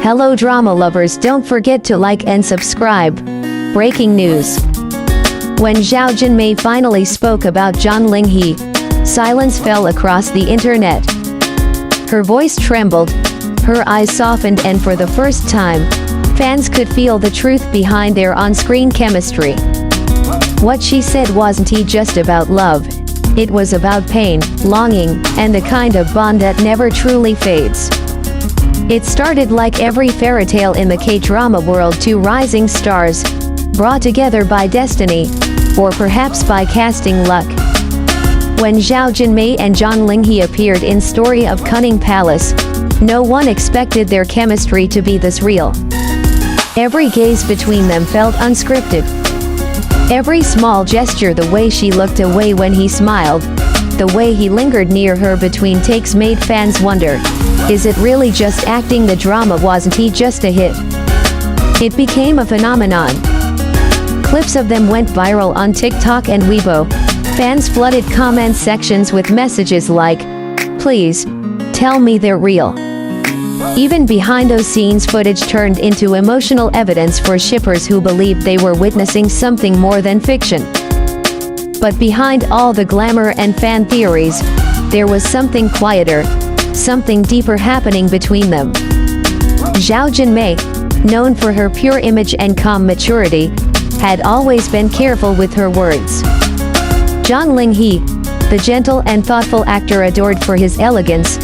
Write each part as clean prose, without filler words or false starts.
Hello drama lovers, don't forget to like and subscribe. Breaking news. When Zhao Jinmai finally spoke about Zhang Linghe, silence fell across the internet. Her voice trembled, her eyes softened, and for the first time, fans could feel the truth behind their on-screen chemistry. What she said wasn't just about love. It was about pain, longing, and the kind of bond that never truly fades. It started like every fairy tale in the K-drama world, two rising stars, brought together by destiny, or perhaps by casting luck. When Zhao Jinmai and Zhang Linghe appeared in Story of Cunning Palace, no one expected their chemistry to be this real. Every gaze between them felt unscripted. Every small gesture, the way she looked away when he smiled, the way he lingered near her between takes, made fans wonder, is it really just acting? The drama wasn't just a hit. It became a phenomenon. Clips of them went viral on TikTok and Weibo. Fans flooded comment sections with messages like, "Please, tell me they're real." Even behind-the-scenes footage turned into emotional evidence for shippers who believed they were witnessing something more than fiction. But behind all the glamour and fan theories, there was something quieter, something deeper happening between them. Zhao Jinmai, known for her pure image and calm maturity, had always been careful with her words. Zhang Linghe, the gentle and thoughtful actor adored for his elegance,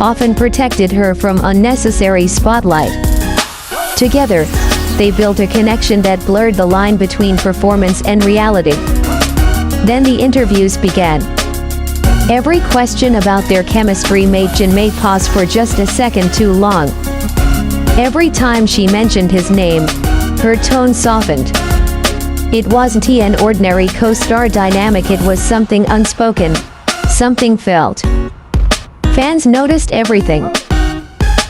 often protected her from unnecessary spotlight. Together, they built a connection that blurred the line between performance and reality. Then the interviews began. Every question about their chemistry made Jinmai pause for just a second too long. Every time she mentioned his name, her tone softened. It wasn't an ordinary co-star dynamic, it was something unspoken, something felt. Fans noticed everything.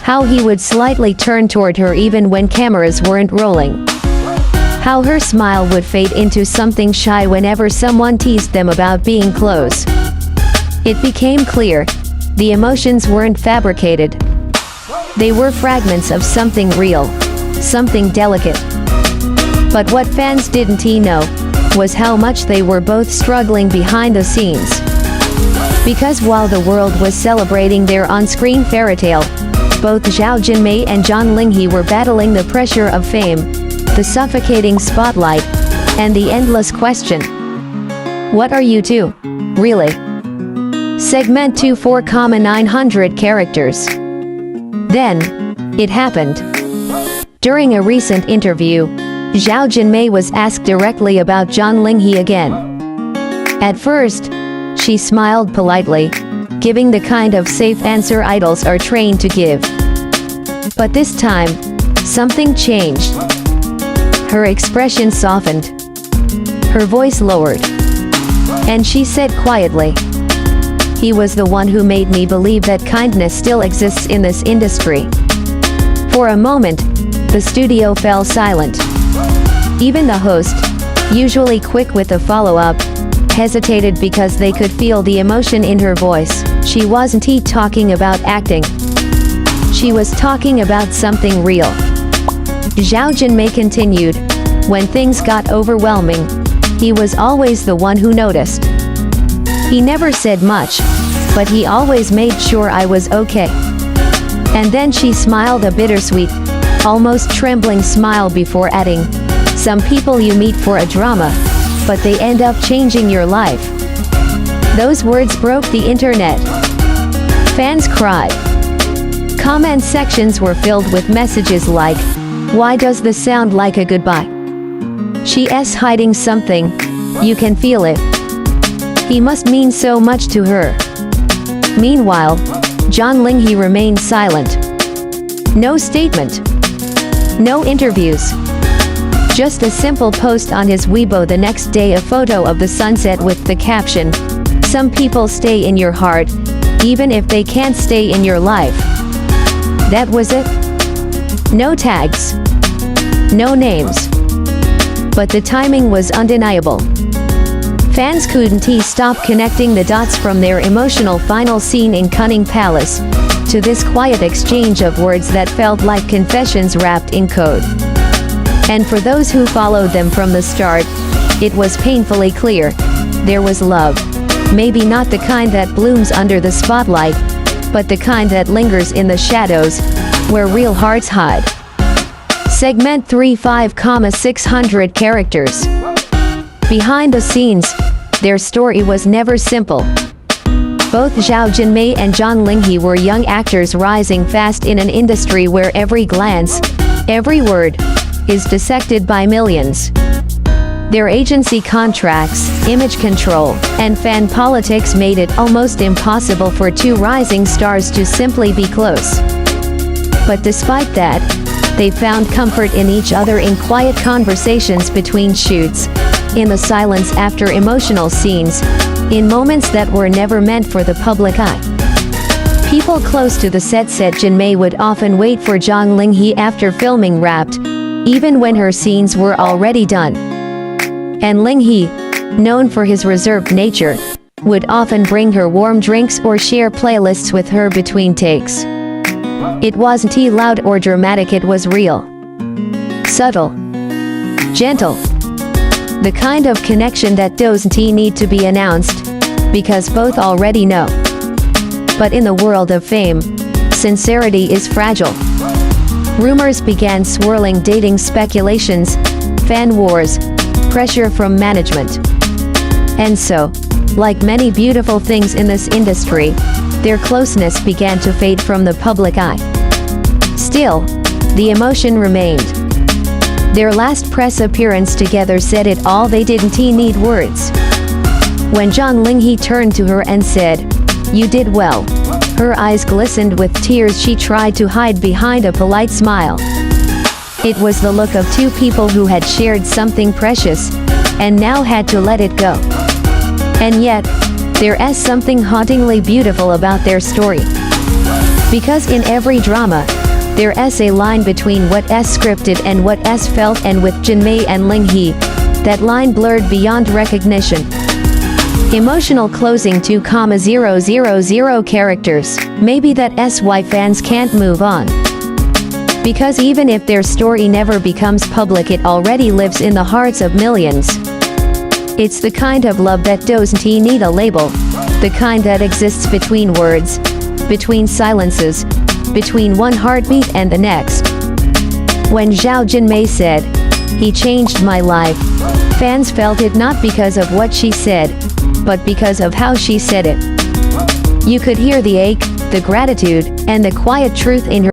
How he would slightly turn toward her even when cameras weren't rolling. How her smile would fade into something shy whenever someone teased them about being close. It became clear, the emotions weren't fabricated. They were fragments of something real, something delicate. But what fans didn't know was how much they were both struggling behind the scenes. Because while the world was celebrating their on-screen fairytale, both Zhao Jinmai and Zhang Linghe were battling the pressure of fame, the suffocating spotlight, and the endless question. What are you two, really? Segment 2, 4,900 characters. Then, it happened. During a recent interview, Zhao Jinmai was asked directly about Zhang Linghe again. At first, she smiled politely, giving the kind of safe answer idols are trained to give. But this time, something changed. Her expression softened. Her voice lowered. And she said quietly, "He was the one who made me believe that kindness still exists in this industry." For a moment, the studio fell silent. Even the host, usually quick with a follow-up, hesitated because they could feel the emotion in her voice. She wasn't talking about acting. She was talking about something real. Zhao Jinmai continued, "When things got overwhelming, he was always the one who noticed. He never said much, but he always made sure I was okay." And then she smiled, a bittersweet, almost trembling smile, before adding, "Some people you meet for a drama, but they end up changing your life." Those words broke the internet. Fans cried. Comment sections were filled with messages like, "Why does this sound like a goodbye? She's hiding something. You can feel it. He must mean so much to her." Meanwhile, Zhang Linghe remained silent. No statement. No interviews. Just a simple post on his Weibo the next day, a photo of the sunset with the caption, "Some people stay in your heart, even if they can't stay in your life." That was it. No tags. No names. But the timing was undeniable. Fans couldn't stop connecting the dots from their emotional final scene in Cunning Palace, to this quiet exchange of words that felt like confessions wrapped in code. And for those who followed them from the start, it was painfully clear. There was love. Maybe not the kind that blooms under the spotlight, but the kind that lingers in the shadows, where real hearts hide. Segment 3 5,600 characters. Behind the scenes, their story was never simple. Both Zhao Jinmai and Zhang Linghe were young actors rising fast in an industry where every glance, every word, is dissected by millions. Their agency contracts, image control, and fan politics made it almost impossible for two rising stars to simply be close. But despite that, they found comfort in each other in quiet conversations between shoots, in the silence after emotional scenes, in moments that were never meant for the public eye. People close to the set said Jinmai would often wait for Zhang Linghe after filming wrapped, even when her scenes were already done. And Linghe, known for his reserved nature, would often bring her warm drinks or share playlists with her between takes. It wasn't loud or dramatic, it was real. Subtle. Gentle. The kind of connection that doesn't need to be announced, because both already know. But in the world of fame, sincerity is fragile. Rumors began swirling, dating speculations, fan wars, pressure from management. And so, like many beautiful things in this industry, their closeness began to fade from the public eye. Still, the emotion remained. Their last press appearance together said it all, they didn't need words. When Zhang Linghe turned to her and said, "You did well," her eyes glistened with tears she tried to hide behind a polite smile. It was the look of two people who had shared something precious, and now had to let it go. And yet, there's something hauntingly beautiful about their story. Because in every drama, there's a line between what's scripted and what's felt, and with Jinmai and Linghe, that line blurred beyond recognition. Emotional closing 2,000 characters. Maybe that's why fans can't move on. Because even if their story never becomes public, it already lives in the hearts of millions. It's the kind of love that doesn't need a label, the kind that exists between words, between silences, between one heartbeat and the next. When Zhao Jinmai said, "He changed my life," fans felt it not because of what she said, but because of how she said it. You could hear the ache, the gratitude, and the quiet truth in her